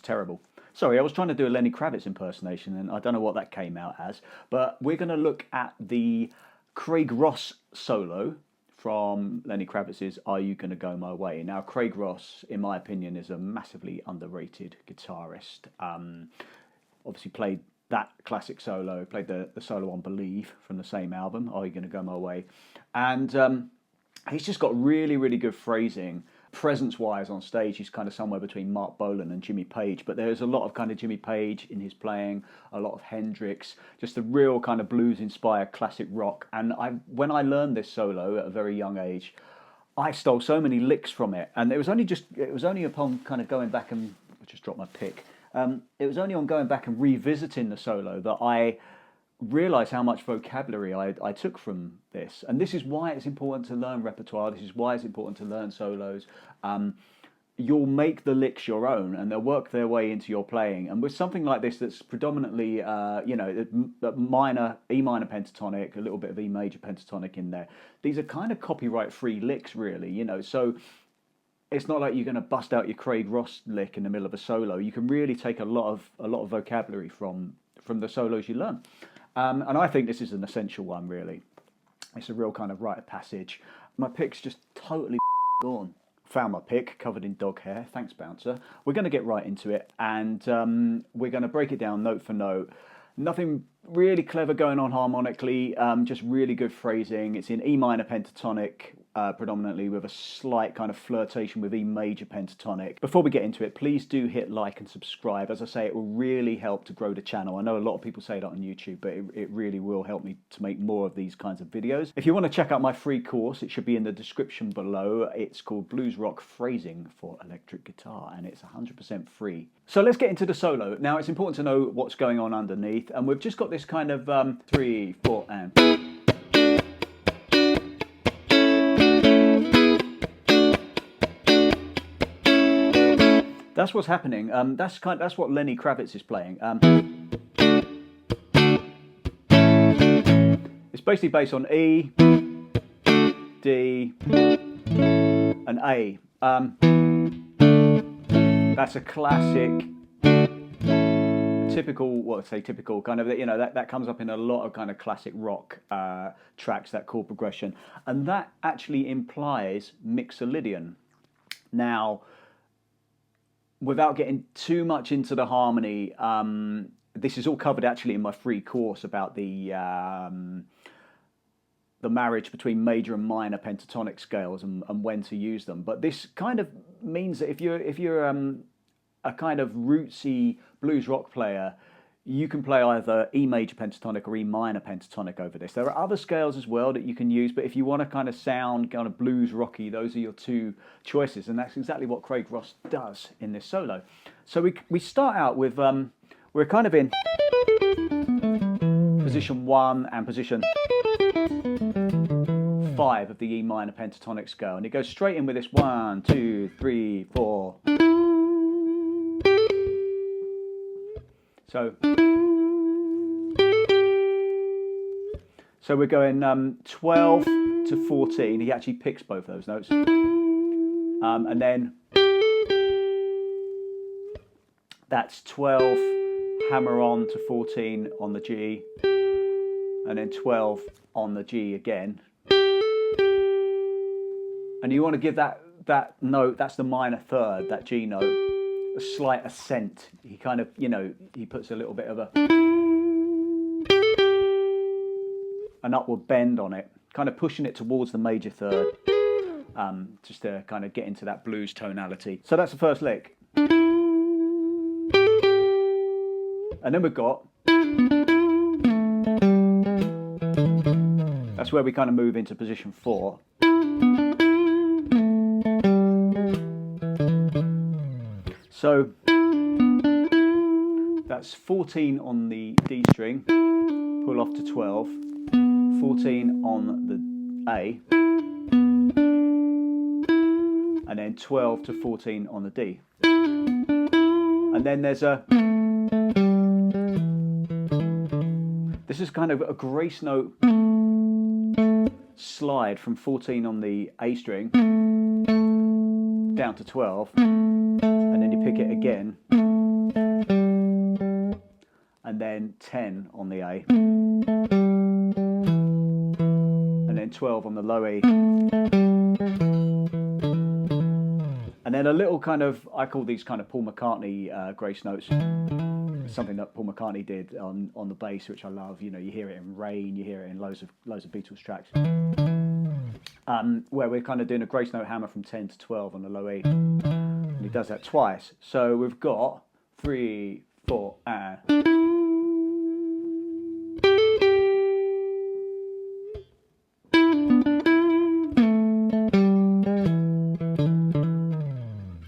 terrible. Sorry, I was trying to do a Lenny Kravitz impersonation, and I don't know what that came out as. But we're going to look at the Craig Ross solo from Lenny Kravitz's Are You Gonna Go My Way? Now, Craig Ross, in my opinion, is a massively underrated guitarist. Obviously played that classic solo, played the solo on Believe from the same album, Are You Gonna Go My Way? And he's just got really, really good phrasing. Presence-wise on stage, he's kind of somewhere between Mark Bolan and Jimmy Page, but there's a lot of kind of Jimmy Page in his playing, a lot of Hendrix, just a real kind of blues-inspired classic rock. And when I learned this solo at a very young age, I stole so many licks from it. And it was only upon kind of going back and I just dropped my pick. It was only on going back and revisiting the solo that I realised how much vocabulary I took from this. And this is why it's important to learn repertoire. This is why it's important to learn solos. You'll make the licks your own and they'll work their way into your playing. And with something like this that's predominantly, E minor pentatonic, a little bit of E major pentatonic in there, these are kind of copyright-free licks, really, so it's not like you're going to bust out your Craig Ross lick in the middle of a solo. You can really take a lot of vocabulary from the solos you learn. And I think this is an essential one, really. It's a real kind of rite of passage. My pick's just totally gone. Found my pick, covered in dog hair. Thanks, bouncer. We're going to get right into it, and we're going to break it down note for note. Nothing really clever going on harmonically, just really good phrasing. It's in E minor pentatonic, predominantly, with a slight kind of flirtation with E major pentatonic. Before we get into it, please do hit like and subscribe. As I say, it will really help to grow the channel. I know a lot of people say that on YouTube, but it really will help me to make more of these kinds of videos. If you want to check out my free course, it should be in the description below. It's called Blues Rock Phrasing for Electric Guitar, and it's 100% free. So let's get into the solo. Now, it's important to know what's going on underneath, and we've just got this kind of 3, 4, and... That's what's happening. That's what Lenny Kravitz is playing. It's basically based on E, D, and A. That's a classic, typical kind of, that comes up in a lot of kind of classic rock tracks, that chord progression, and that actually implies Mixolydian. Now, without getting too much into the harmony, this is all covered actually in my free course about the marriage between major and minor pentatonic scales and when to use them. But this kind of means that if you're a kind of rootsy blues rock player, you can play either E major pentatonic or E minor pentatonic over this. There are other scales as well that you can use, but if you want to kind of sound kind of blues rocky, those are your two choices, and that's exactly what Craig Ross does in this solo. So we start out with, we're kind of in position 1 and position 5 of the E minor pentatonic scale, and it goes straight in with this 1, 2, 3, 4. So we're going 12 to 14. He actually picks both those notes. And then that's 12 hammer on to 14 on the G, and then 12 on the G again. And you want to give that note, that's the minor third, that G note, a slight ascent. He kind of, he puts a little bit of an upward bend on it, kind of pushing it towards the major third, just to kind of get into that blues tonality. So that's the first lick. And then we've got, that's where we kind of move into position 4. So that's 14 on the D string, pull off to 12, 14 on the A, and then 12 to 14 on the D. And then there's this is kind of a grace note slide from 14 on the A string down to 12, and then you pick it again and then 10 on the A, and then 12 on the low E, and then a little kind of, I call these kind of Paul McCartney grace notes, something that Paul McCartney did on the bass, which I love. You know, you hear it in Rain, you hear it in loads of Beatles tracks, where we're kind of doing a grace note hammer from 10 to 12 on the low E, and he does that twice. So we've got 3, 4, and.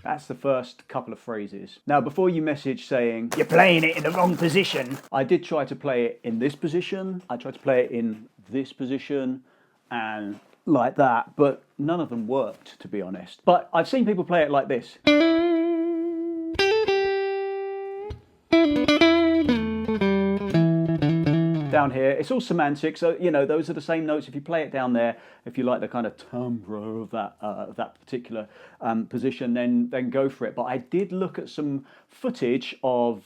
That's the first couple of phrases. Now, before you message saying, you're playing it in the wrong position, I did try to play it in this position. I tried to play it in this position and like that, but none of them worked, to be honest. But I've seen people play it like this. Down here, it's all semantic, so you know those are the same notes. If you play it down there, if you like the kind of timbre of that particular position, then go for it. But I did look at some footage of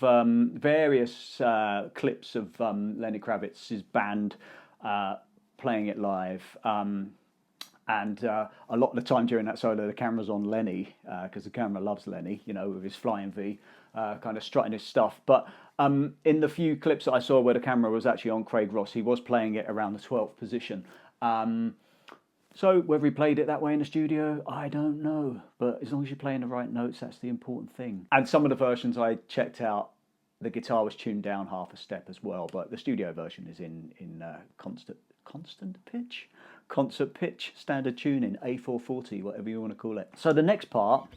various clips of Lenny Kravitz's band playing it live, and a lot of the time during that solo, the camera's on Lenny because the camera loves Lenny, you know, with his flying V, kind of strutting his stuff. But in the few clips that I saw where the camera was actually on Craig Ross, he was playing it around the 12th position. So whether he played it that way in the studio, I don't know. But as long as you're playing the right notes, that's the important thing. And some of the versions I checked out, the guitar was tuned down half a step as well. But the studio version is in concert pitch, standard tuning, A440, whatever you want to call it. So the next part,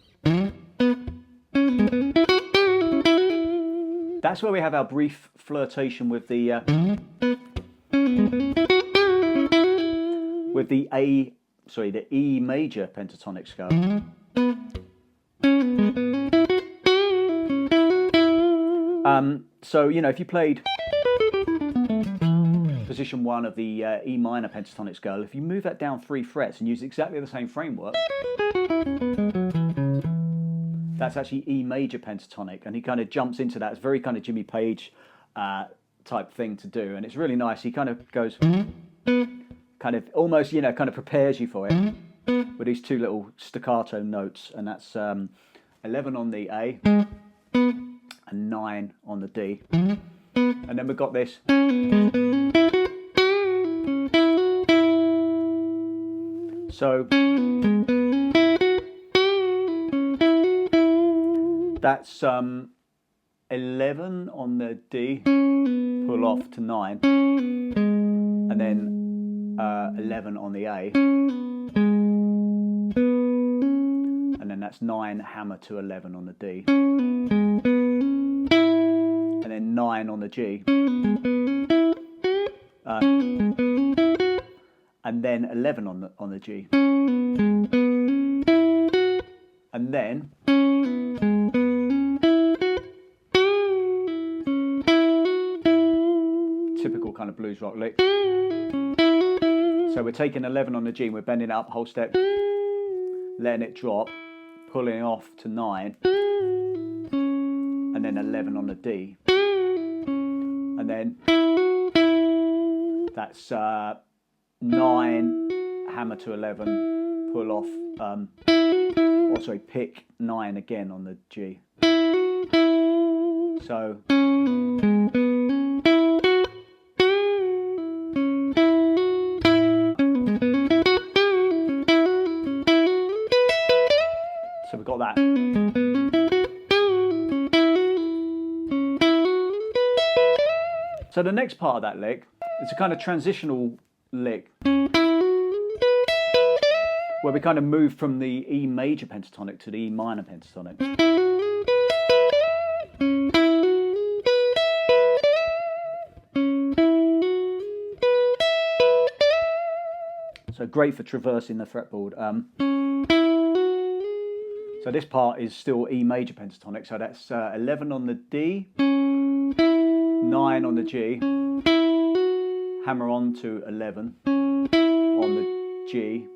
that's where we have our brief flirtation with the the E major pentatonic scale. So you know, if you played position 1 of the E minor pentatonic scale, if you move that down 3 frets and use exactly the same framework, that's actually E major pentatonic, and he kind of jumps into that. It's very kind of Jimmy Page type thing to do, and it's really nice. He kind of goes, kind of almost, you know, kind of prepares you for it with these 2 little staccato notes, and that's 11 on the A and 9 on the D, and then we've got this. So that's 11 on the D, pull off to 9, and then 11 on the A, and then that's 9 hammer to 11 on the D, and then 9 on the G, and then 11 on the G, and then typical kind of blues rock lick. So we're taking 11 on the G and we're bending it up whole step, letting it drop, pulling off to 9, and then 11 on the D, and then that's 9 hammer to 11, pull off, pick 9 again on the G. So we've got that. So the next part of that lick, it's a kind of transitional lick where we kind of move from the E major pentatonic to the E minor pentatonic. So great for traversing the fretboard. So this part is still E major pentatonic, so that's 11 on the D, 9 on the G, hammer on to 11 on the G,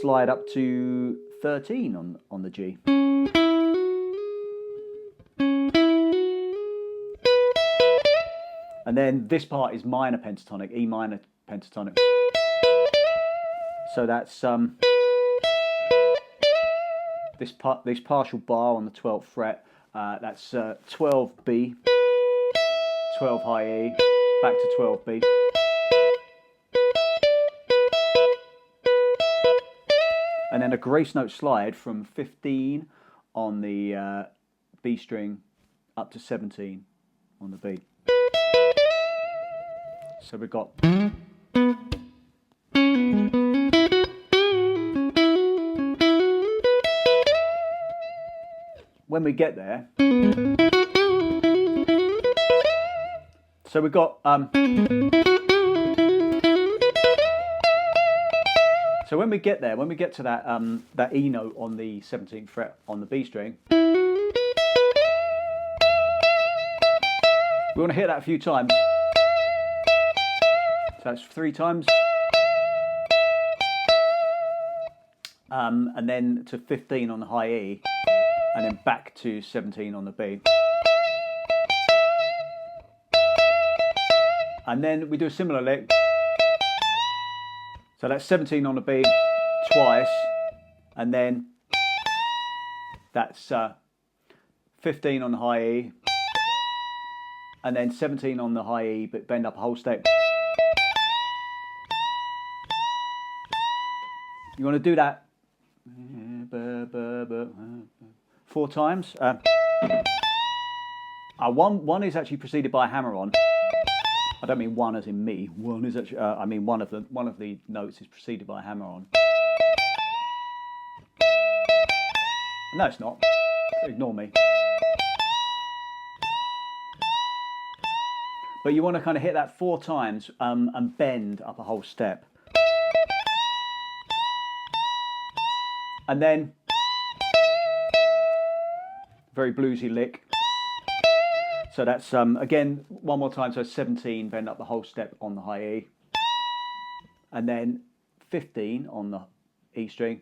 slide up to 13 on the G, And then this part is minor pentatonic, E minor pentatonic. So that's this partial bar on the 12th fret. That's 12B, 12 high E, back to 12B. And then a grace note slide from 15 on the B string up to 17 on the B. So we've got. When we get there, so we've got. So when we get there, when we get to that that E note on the 17th fret on the B string, we want to hit that a few times. So that's 3 times, and then to 15 on the high E, and then back to 17 on the B. And then we do a similar lick. So that's 17 on the B twice, and then that's 15 on the high E, and then 17 on the high E, but bend up a whole step. You want to do that 4 times. One is actually preceded by a hammer-on. I don't mean one as in me. One is actually. I mean one of the notes is preceded by a hammer-on. No, it's not. Ignore me. But you want to kind of hit that 4 times and bend up a whole step. And then, very bluesy lick. So that's, again, one more time, so 17, bend up the whole step on the high E. And then 15 on the E string.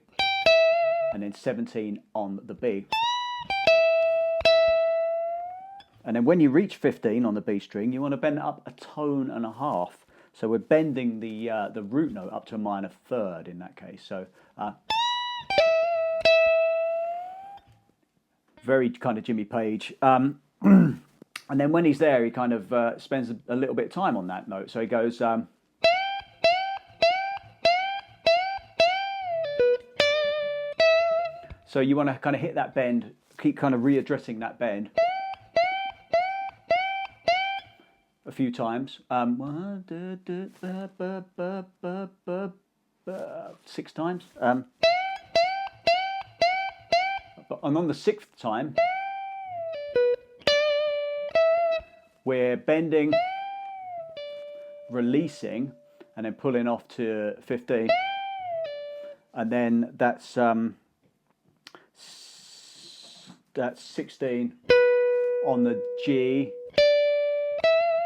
And then 17 on the B. And then when you reach 15 on the B string, you want to bend it up a tone and a half. So we're bending the root note up to a minor third in that case. So very kind of Jimmy Page. And then when he's there, he kind of spends a little bit of time on that note. So he goes. So you want to kind of hit that bend, keep kind of readdressing that bend a few times. 6 times. And on the 6th time, we're bending, releasing, and then pulling off to 15. And then that's 16 on the G,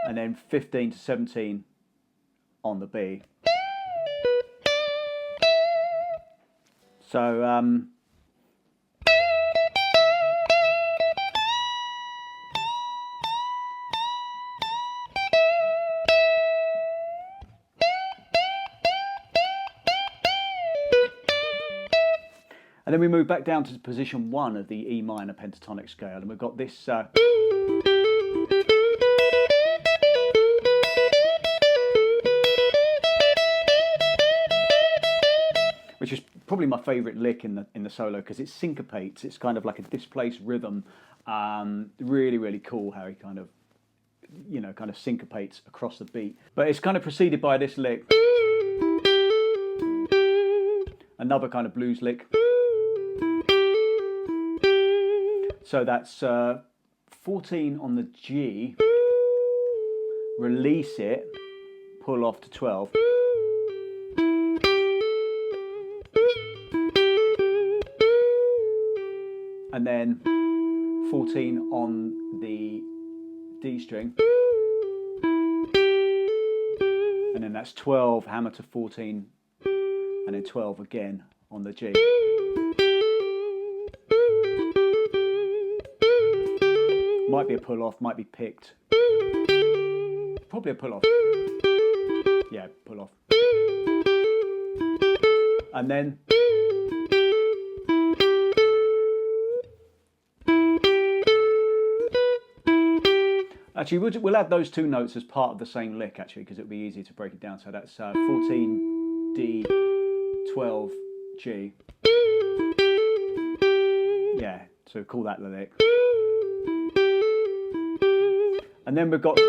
and then 15 to 17 on the B. So and then we move back down to position 1 of the E minor pentatonic scale, and we've got this which is probably my favourite lick in the solo, because it syncopates. It's kind of like a displaced rhythm. Really, really cool how he kind of, kind of syncopates across the beat. But it's kind of preceded by this lick, another kind of blues lick. So that's 14 on the G, release it, pull off to 12. And then 14 on the D string. And then that's 12, hammer to 14, and then 12 again on the G. Might be a pull off, might be picked. probably a pull off. Yeah, pull off. And then actually we'll add those two notes as part of the same lick actually, because it'll be easy to break it down. So that's 14 D, 12 G. Yeah, so call that the lick. And then we've got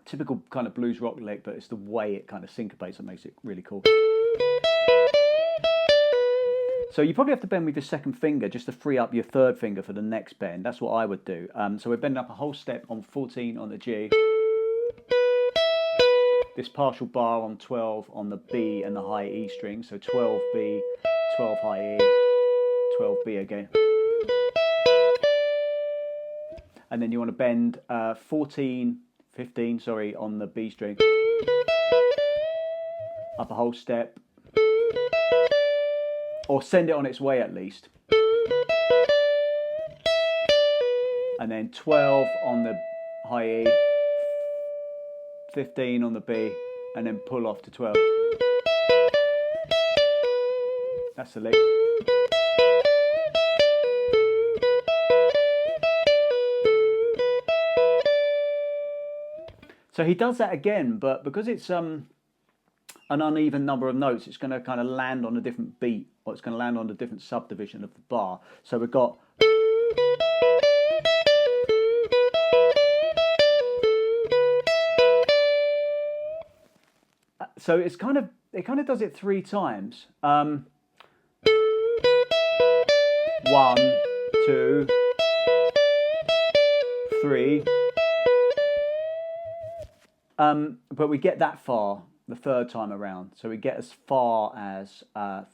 typical kind of blues rock lick, but it's the way it kind of syncopates that makes it really cool. So you probably have to bend with your second finger just to free up your third finger for the next bend. That's what I would do. So we're bending up a whole step on 14 on the G. This partial bar on 12 on the B and the high E string. So 12 B, 12 high E, 12 B again. And then you want to bend 15, sorry, on the B string. Up a whole step. Or send it on its way at least. And then 12 on the high E, 15 on the B, and then pull off to 12. That's the lick. So he does that again, but because it's an uneven number of notes, it's going to kind of land on a different beat, or it's going to land on a different subdivision of the bar. So we've got so it kind of does it 3 times. 1, 2, 3. But we get that far the third time around, so we get as far as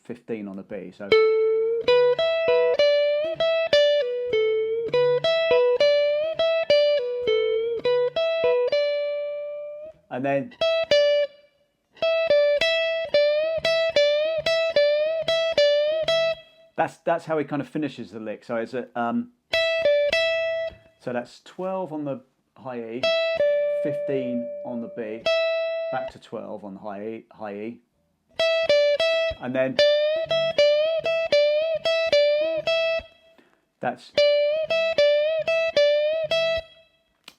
15 on the B. So and then that's how he kind of finishes the lick. So it's a so that's 12 on the high E, 15 on the B, back to 12 on the high E, and then that's,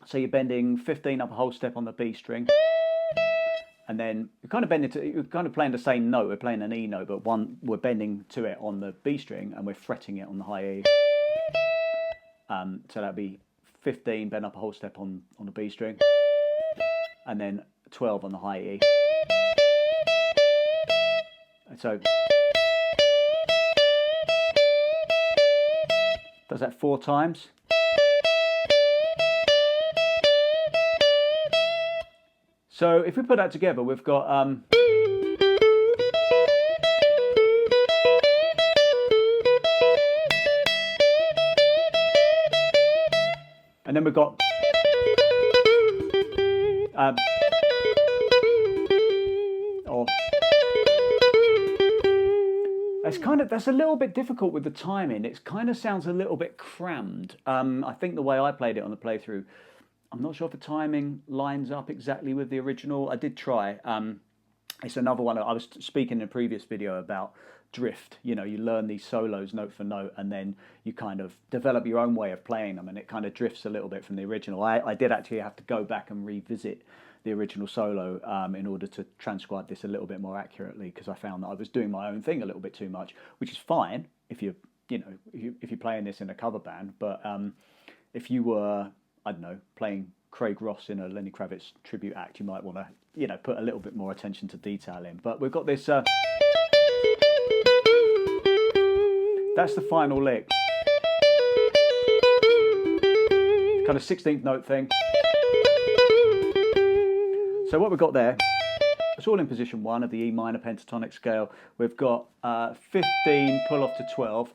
so you're bending 15 up a whole step on the B string, and then you're kind of bending to, you're kind of playing the same note. We're playing an E note, but we're bending to it on the B string, and we're fretting it on the high E. So that'd be 15, bend up a whole step on the B string, and then 12 on the high E. And so does that 4 times. So if we put that together, we've got and then we've got or that's a little bit difficult with the timing. It kind of sounds a little bit crammed. I think the way I played it on the playthrough, I'm not sure if the timing lines up exactly with the original. I did try. It's another one. I was speaking in a previous video about drift. You know, you learn these solos note for note, and then you kind of develop your own way of playing them, and it kind of drifts a little bit from the original. I did actually have to go back and revisit the original solo in order to transcribe this a little bit more accurately, because I found that I was doing my own thing a little bit too much, which is fine if you're playing this in a cover band. But if you were, I don't know, playing Craig Ross in a Lenny Kravitz tribute act, you might want to, put a little bit more attention to detail in. But we've got this. That's the final lick. Kind of 16th note thing. So what we've got there, it's all in position 1 of the E minor pentatonic scale. We've got 15, pull off to 12.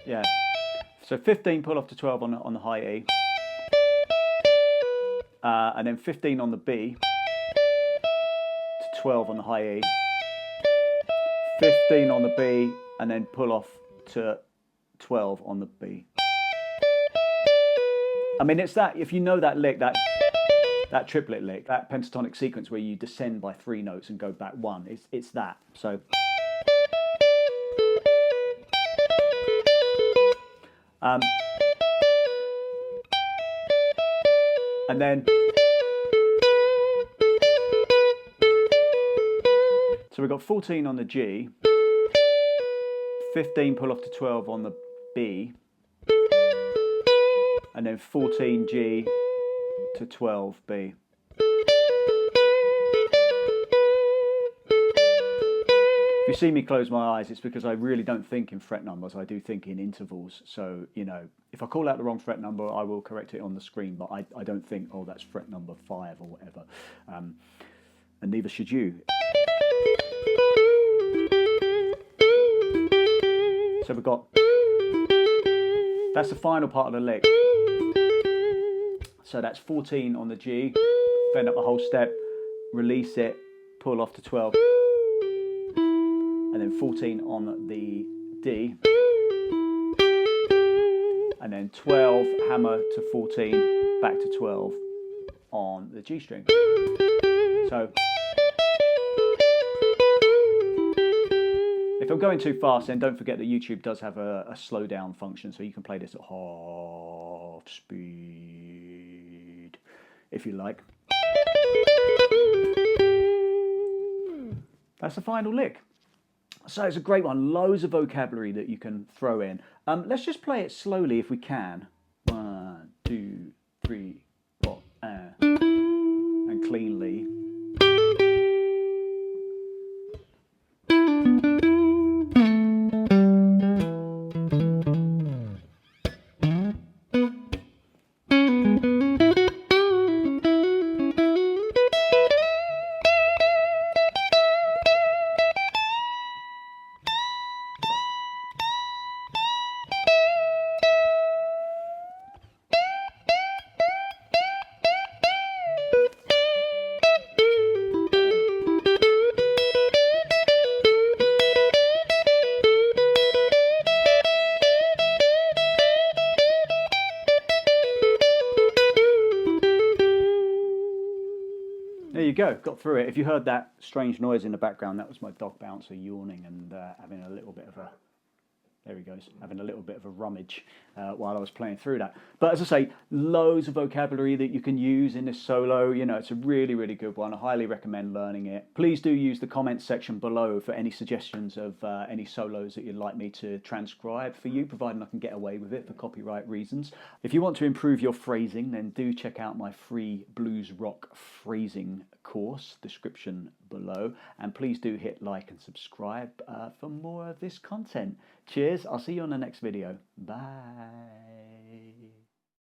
Yeah. So 15, pull off to 12 on the high E. And then 15 on the B to 12 on the high E. 15 on the B, and then pull off to 12 on the B. I mean, it's that, if you know that lick, that triplet lick, that pentatonic sequence where you descend by 3 notes and go back 1, it's that. So and then so we've got 14 on the G, 15 pull off to 12 on the B, and then 14 G to 12 B. If you see me close my eyes, it's because I really don't think in fret numbers, I do think in intervals. So, you know, if I call out the wrong fret number, I will correct it on the screen, but I don't think, oh, that's fret number 5 or whatever. And neither should you. So we've got, that's the final part of the lick. So that's 14 on the G, bend up the whole step, release it, pull off to 12, and then 14 on the D, and then 12, hammer to 14, back to 12 on the G string. So if I'm going too fast, then don't forget that YouTube does have a slow down function, so you can play this at half speed if you like. That's the final lick. So it's a great one, loads of vocabulary that you can throw in. Let's just play it slowly if we can. 1, 2, 3, 4, and cleanly. There you go, got through it. If you heard that strange noise in the background, that was my dog Bouncer yawning and having a little bit of a, there he goes, having a little bit of a rummage while I was playing through that. But as I say, loads of vocabulary that you can use in this solo. You know, it's a really, really good one. I highly recommend learning it. Please do use the comments section below for any suggestions of any solos that you'd like me to transcribe for you, providing I can get away with it for copyright reasons. If you want to improve your phrasing, then do check out my free blues rock phrasing course, description below, and please do hit like and subscribe for more of this content. Cheers, I'll see you on the next video. Bye.